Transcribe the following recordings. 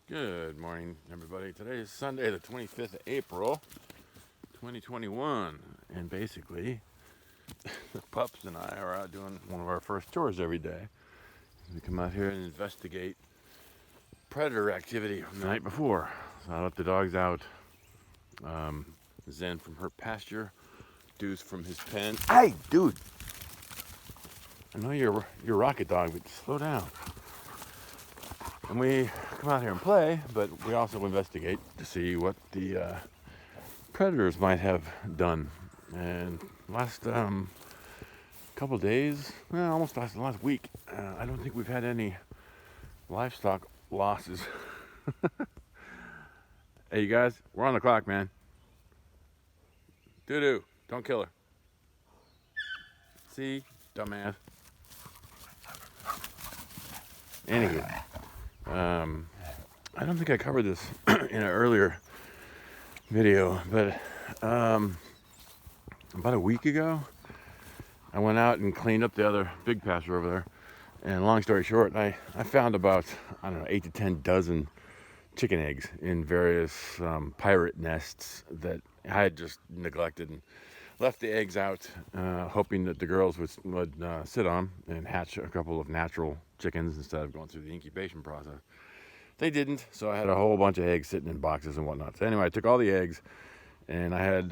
Good morning, everybody. Today is Sunday, the 25th of April, 2021. And basically, the pups and I are out doing one of our first chores every day. We come out here and investigate predator activity from the night before. So I let the dogs out. Zen from her pasture, Deuce from his pen. Hey, dude! I know you're a rocket dog, but slow down. And we come out here and play, but we also investigate to see what the predators might have done. And last couple days, well, almost last week, I don't think we've had any livestock losses. Hey, you guys, we're on the clock, man. Doo-doo, don't kill her. See, dumbass. Anywho, I don't think I covered this in an earlier video, but about a week ago, I went out and cleaned up the other big pasture over there. And long story short, I found about, 8 to 10 dozen chicken eggs in various pirate nests that I had just neglected, and left the eggs out, hoping that the girls would sit on and hatch a couple of natural chickens instead of going through the incubation process. They didn't, so I had a whole bunch of eggs sitting in boxes and whatnot. So anyway, I took all the eggs, and I had,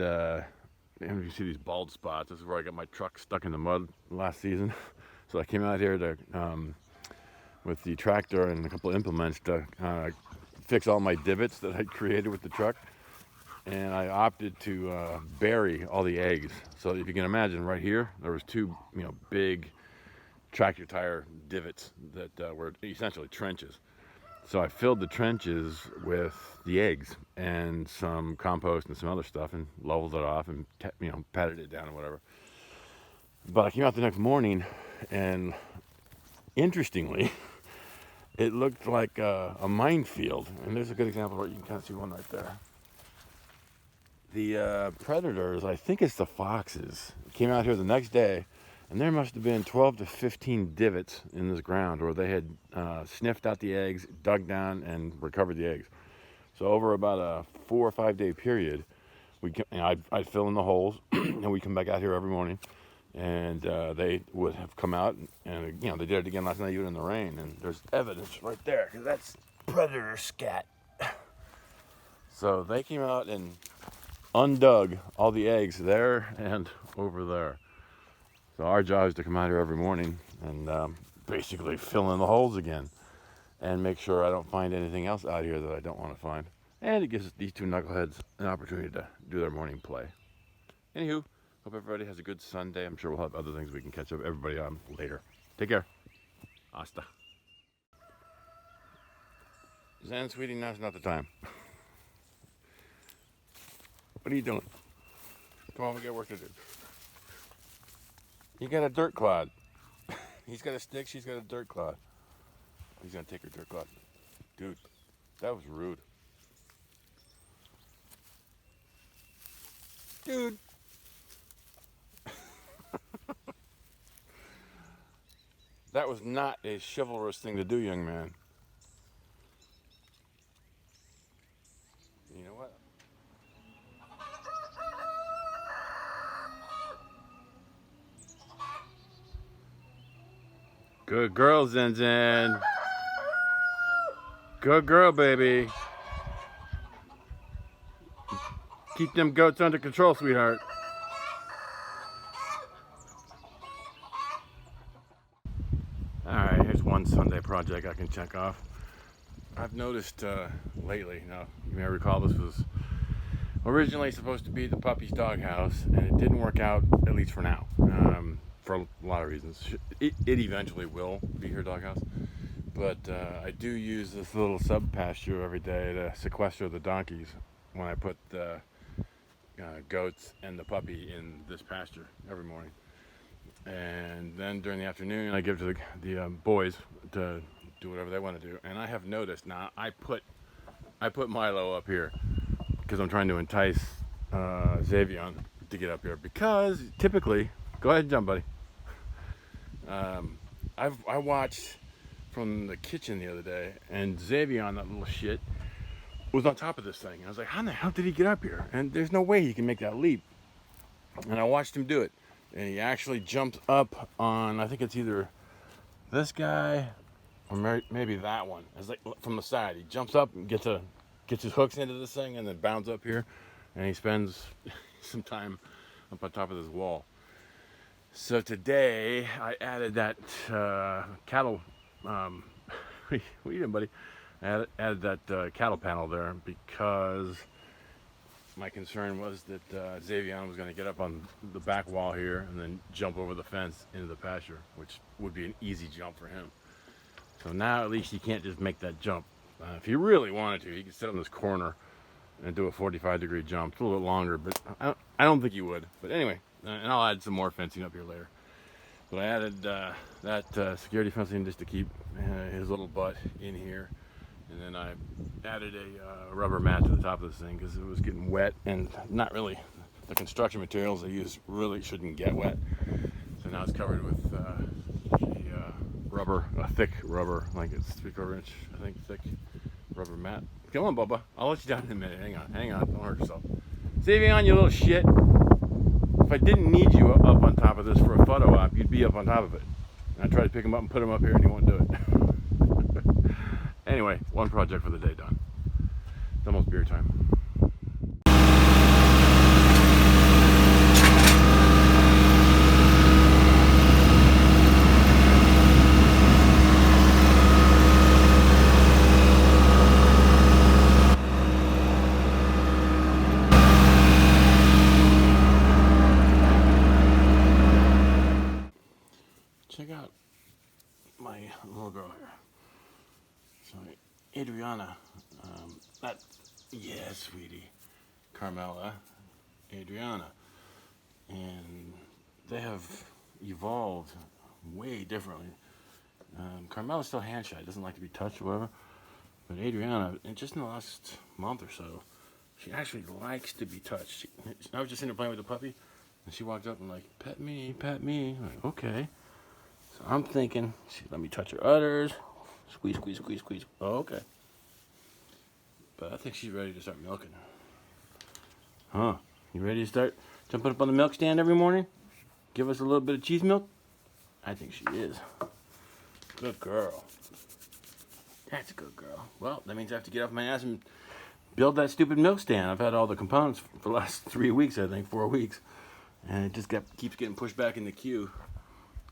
you see these bald spots. This is where I got my truck stuck in the mud last season. So I came out here to, with the tractor and a couple of implements to fix all my divots that I'd created with the truck. And I opted to bury all the eggs. So if you can imagine, right here, there was two, big tractor tire divots that were essentially trenches. So I filled the trenches with the eggs and some compost and some other stuff, and leveled it off and patted it down or whatever. But I came out the next morning, and interestingly, it looked like a minefield. And there's a good example where you can kind of see one right there. The predators, I think it's the foxes, came out here the next day, and there must have been 12 to 15 divots in this ground where they had sniffed out the eggs, dug down, and recovered the eggs. So over about a 4 or 5 day period, I'd fill in the holes, and we'd come back out here every morning, and they would have come out, and they did it again last night, even in the rain. And there's evidence right there, because that's predator scat. So they came out and undug all the eggs there and over there. So our job is to come out here every morning and basically fill in the holes again and make sure I don't find anything else out here that I don't want to find. And it gives these two knuckleheads an opportunity to do their morning play. Anywho, hope everybody has a good Sunday. I'm sure we'll have other things we can catch up everybody on later. Take care. Hasta. Zen, sweetie, now's not the time. What are you doing? Come on, we got work to do. You got a dirt clod. He's got a stick, she's got a dirt clod. He's gonna take her dirt clod. Dude, that was rude. Dude. That was not a chivalrous thing to do, young man. You know what? Good girl, Zen Zen. Good girl, baby. Keep them goats under control, sweetheart. Alright, here's one Sunday project I can check off. I've noticed lately, now you may recall this was originally supposed to be the puppy's doghouse, and it didn't work out, at least for now. For a lot of reasons. It eventually will be her doghouse, but I do use this little sub pasture every day to sequester the donkeys when I put the goats and the puppy in this pasture every morning. And then during the afternoon I give to the boys to do whatever they want to do. And I have noticed now, I put Milo up here because I'm trying to entice Xavion to get up here, because typically, go ahead and jump, buddy. I watched from the kitchen the other day, and Xavier, that little shit, was on top of this thing. And I was like, how the hell did he get up here? And there's no way he can make that leap. And I watched him do it. And he actually jumped up on, I think it's either this guy or maybe that one. It's like from the side. He jumps up and gets his hooks into this thing and then bounds up here. And he spends some time up on top of this wall. So today I added that cattle, what are you doing, buddy? I added that cattle panel there because my concern was that Xavier was going to get up on the back wall here and then jump over the fence into the pasture, which would be an easy jump for him. So now at least he can't just make that jump. If he really wanted to, he could sit on this corner and do a 45-degree jump. It's a little bit longer, but I don't think he would. But anyway, and I'll add some more fencing up here later. But I added that security fencing just to keep his little butt in here. And then I added a rubber mat to the top of this thing because it was getting wet, and not really, the construction materials they use really shouldn't get wet. So now it's covered with a thick rubber, like it's 3/4 inch, I think, thick rubber mat. Come on, Bubba. I'll let you down in a minute. Hang on. Don't hurt yourself. Saving on, you little shit. If I didn't need you up on top of this for a photo op, you'd be up on top of it. And I tried to pick him up and put him up here, and he won't do it. Anyway, one project for the day done. It's almost beer time. Check out my little girl here. So Adriana, sweetie, Carmela, Adriana, and they have evolved way differently. Carmela's still hand shy, doesn't like to be touched or whatever, but Adriana, and just in the last month or so, she actually likes to be touched. I was just in there playing with the puppy, and she walked up and like, pet me, pet me. I'm like, okay. So I'm thinking, she let me touch her udders. Squeeze, squeeze, squeeze, squeeze. Oh, okay. But I think she's ready to start milking. Huh? You ready to start jumping up on the milk stand every morning? Give us a little bit of cheese milk? I think she is. Good girl. That's a good girl. Well, that means I have to get off my ass and build that stupid milk stand. I've had all the components for the last 3 weeks, I think, 4 weeks. And it just keeps getting pushed back in the queue.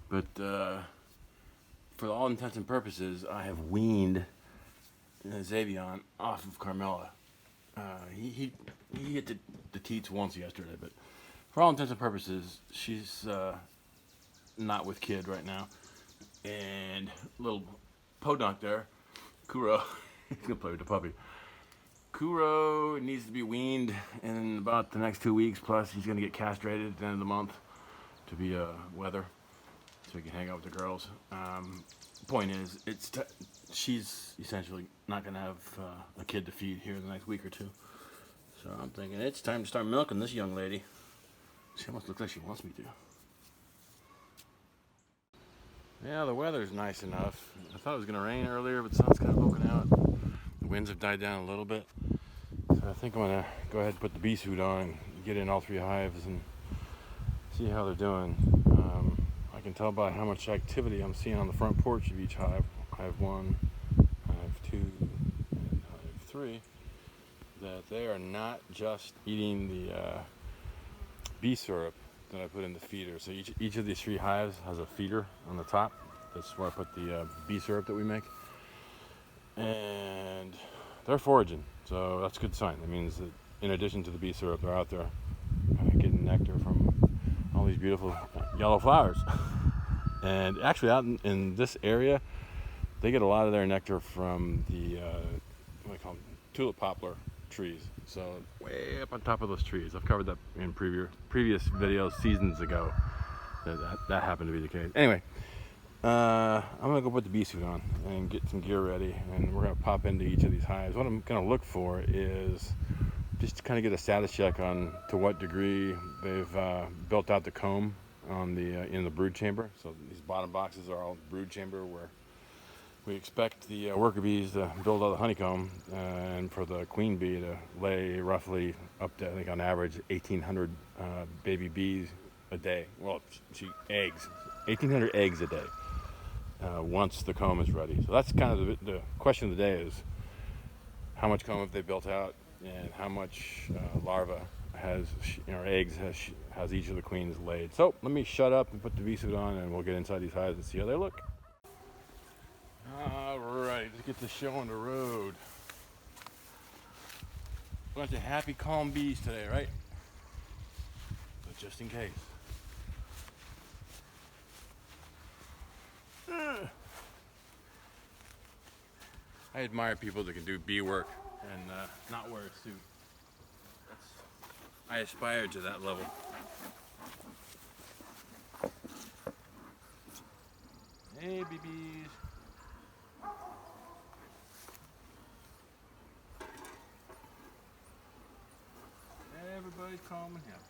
But for all intents and purposes, I have weaned Xavier off of Carmela. He hit the teats once yesterday, but for all intents and purposes, she's not with kid right now. And little podunk there, Kuro, he's gonna play with the puppy. Kuro needs to be weaned in about the next 2 weeks. Plus, he's gonna get castrated at the end of the month to be weather, so he can hang out with the girls. Point is, she's essentially not going to have a kid to feed here in the next week or two. So I'm thinking it's time to start milking this young lady. She almost looks like she wants me to. Yeah, the weather's nice enough. I thought it was going to rain earlier, but the sun's kind of poking out. The winds have died down a little bit. So I think I'm going to go ahead and put the bee suit on and get in all 3 hives and see how they're doing. I can tell by how much activity I'm seeing on the front porch of each hive. Hive 1, hive 2, and hive 3, that they are not just eating the bee syrup that I put in the feeder. So each of these 3 hives has a feeder on the top. That's where I put the bee syrup that we make. And they're foraging, so that's a good sign. That means that in addition to the bee syrup, they're out there getting nectar from all these beautiful yellow flowers. And actually out in this area, they get a lot of their nectar from the what do they call them? Tulip poplar trees. So way up on top of those trees. I've covered that in previous videos seasons ago. That happened to be the case. Anyway, I'm gonna go put the bee suit on and get some gear ready, and we're gonna pop into each of these hives. What I'm gonna look for is just to kind of get a status check on to what degree they've built out the comb on the in the brood chamber. So these bottom boxes are all brood chamber where We expect the worker bees to build out the honeycomb, and for the queen bee to lay roughly up to, I think on average, 1,800 baby bees a day. Well, eggs, 1,800 eggs a day once the comb is ready. So that's kind of the question of the day is how much comb have they built out, and how much larva has, eggs has each of the queens laid. So let me shut up and put the bee suit on, and we'll get inside these hives and see how they look. All right, let's get the show on the road. Bunch of happy, calm bees today, right? But just in case. I admire people that can do bee work and not wear a suit. I aspire to that level. Hey, bees. Everybody's calm and happy.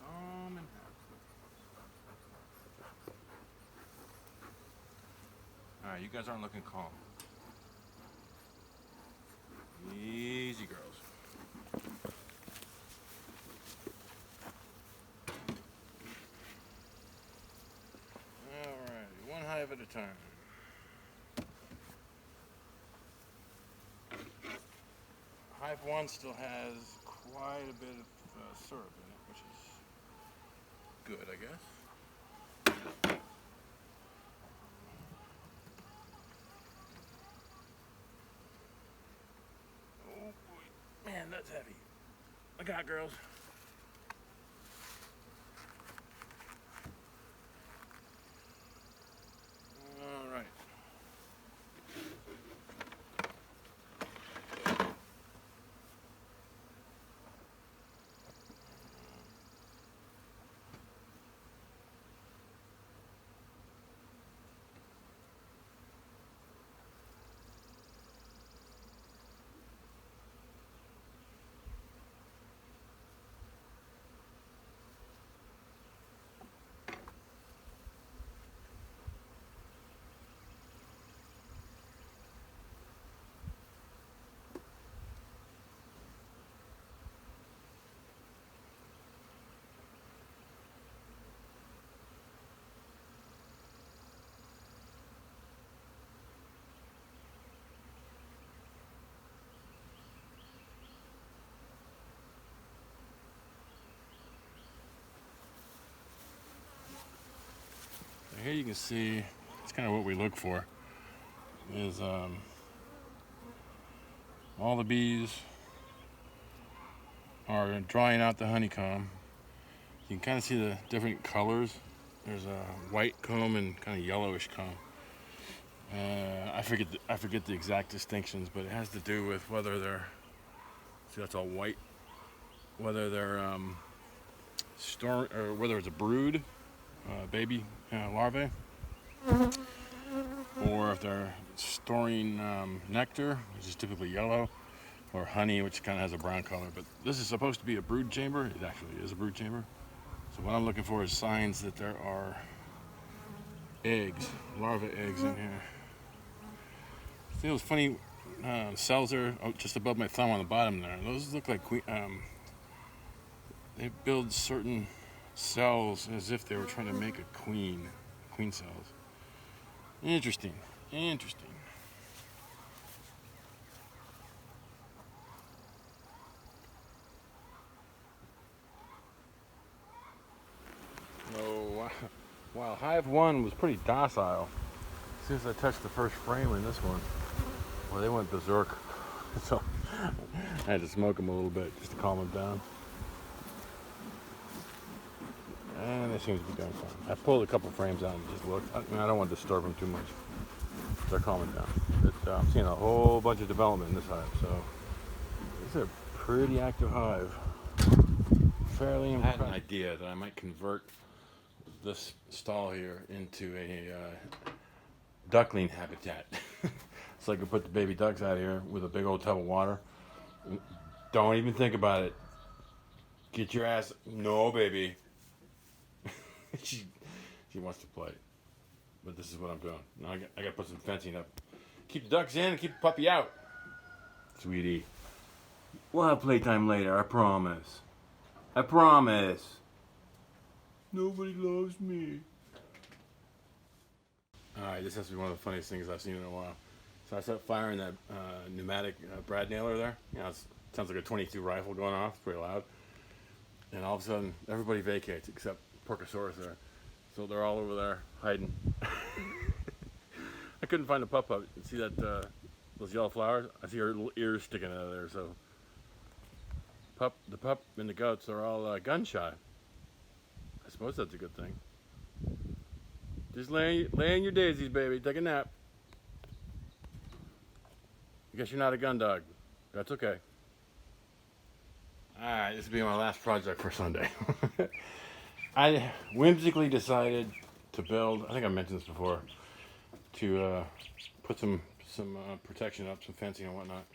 Calm and happy. Alright, you guys aren't looking calm. Easy, girls. Alright, one hive at a time. Hive 1 still has quite a bit of syrup in it, which is good, I guess. Oh boy, man, that's heavy. Look out, girls. All right. Here you can see, it's kind of what we look for, is all the bees are drying out the honeycomb. You can kind of see the different colors. There's a white comb and kind of yellowish comb. I forget the exact distinctions, but it has to do with whether they're, see that's all white, whether they're or whether it's a brood, baby larvae, or if they're storing nectar, which is typically yellow, or honey, which kind of has a brown color. But this is supposed to be a brood chamber. It actually is a brood chamber. So what I'm looking for is signs that there are eggs, larva eggs in here. See those funny cells there, just above my thumb on the bottom there? Those look like they build certain cells as if they were trying to make a queen cells. Interesting. Oh, wow. Hive 1 was pretty docile. As soon as I touched the first frame in this one, well, they went berserk. So I had to smoke them a little bit just to calm them down. And they seem to be doing fine. I pulled a couple frames out and just looked. I don't want to disturb them too much. They're calming down. But, I'm seeing a whole bunch of development in this hive, so this is a pretty active hive. Fairly impressive. I had an idea that I might convert this stall here into a duckling habitat. So I could put the baby ducks out here with a big old tub of water. Don't even think about it. Get your ass. No, baby. She wants to play. but this is what I'm doing. Now I got to put some fencing up. Keep the ducks in and keep the puppy out. Sweetie. We'll have playtime later, I promise. I promise. Nobody loves me. Alright, this has to be one of the funniest things I've seen in a while. So I start firing that pneumatic Brad nailer there. You know, it sounds like a 22 rifle going off. It's pretty loud. And all of a sudden, everybody vacates except Porcosaurus there. So they're all over there hiding. I couldn't find the pup. See that those yellow flowers? I see her little ears sticking out of there. So the pup and the goats are all gun shy. I suppose that's a good thing. Just lay in your daisies, baby. Take a nap. I guess you're not a gun dog. That's okay. Alright, this will be my last project for Sunday. I whimsically decided to build, I think I mentioned this before, to put some protection up, some fencing and whatnot.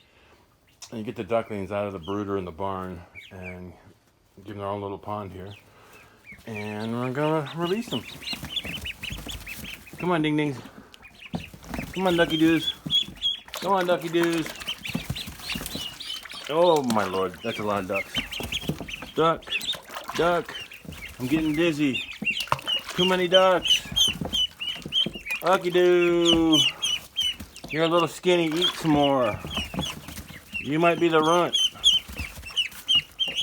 And you get the ducklings out of the brooder in the barn and give them their own little pond here. And we're gonna release them. Come on, ding dings. Come on, ducky doos. Come on, ducky doos. Oh my lord, that's a lot of ducks. Duck, duck. I'm getting dizzy. Too many ducks. Ducky doo. You're a little skinny, eat some more. You might be the runt.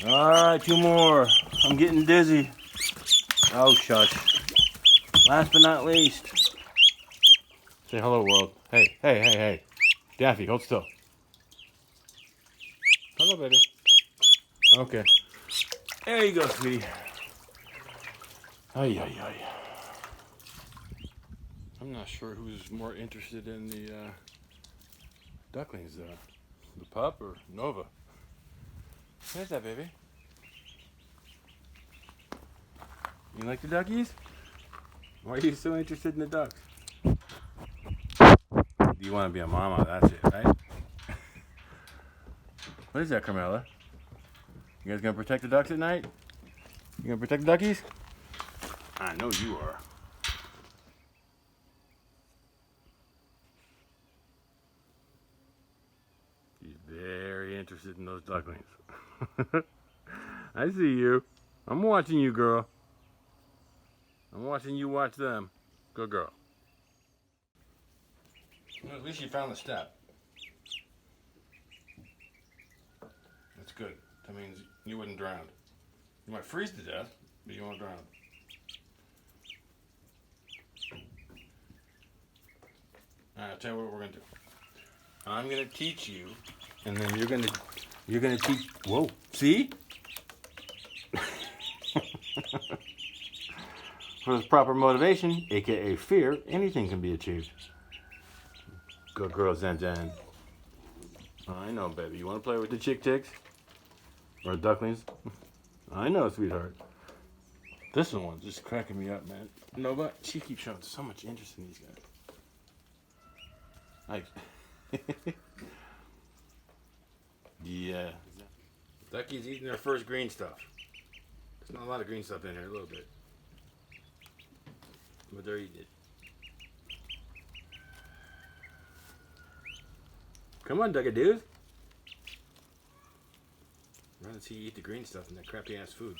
Alright, 2 more. I'm getting dizzy. Oh, shush. Last but not least. Say hello, world. Hey, hey, hey, hey. Daffy, hold still. Hello, baby. Okay. There you go, sweetie. Ay, ay, ay. I'm not sure who's more interested in the ducklings, the pup or Nova. There's that baby. You like the duckies? Why are you so interested in the ducks? You want to be a mama, that's it, right? What is that, Carmela? You guys gonna protect the ducks at night? You gonna protect the duckies? I know you are. She's very interested in those ducklings. I see you. I'm watching you, girl. I'm watching you watch them. Good girl. Well, at least you found the step. That's good. That means you wouldn't drown. You might freeze to death, but you won't drown. Alright, I'll tell you what we're gonna do. I'm gonna teach you, and then you're gonna teach. Whoa! See? For the proper motivation, aka fear, anything can be achieved. Good girl, Zen Zen. I know, baby. You want to play with the chick chicks? Or ducklings? I know, sweetheart. This one's just cracking me up, man. Nova, she keeps showing so much interest in these guys. Yeah. Ducky's eating their first green stuff. There's not a lot of green stuff in here, a little bit. But they're eating it. Come on, duckadoos. I'd rather see you eat the green stuff than that crappy ass food.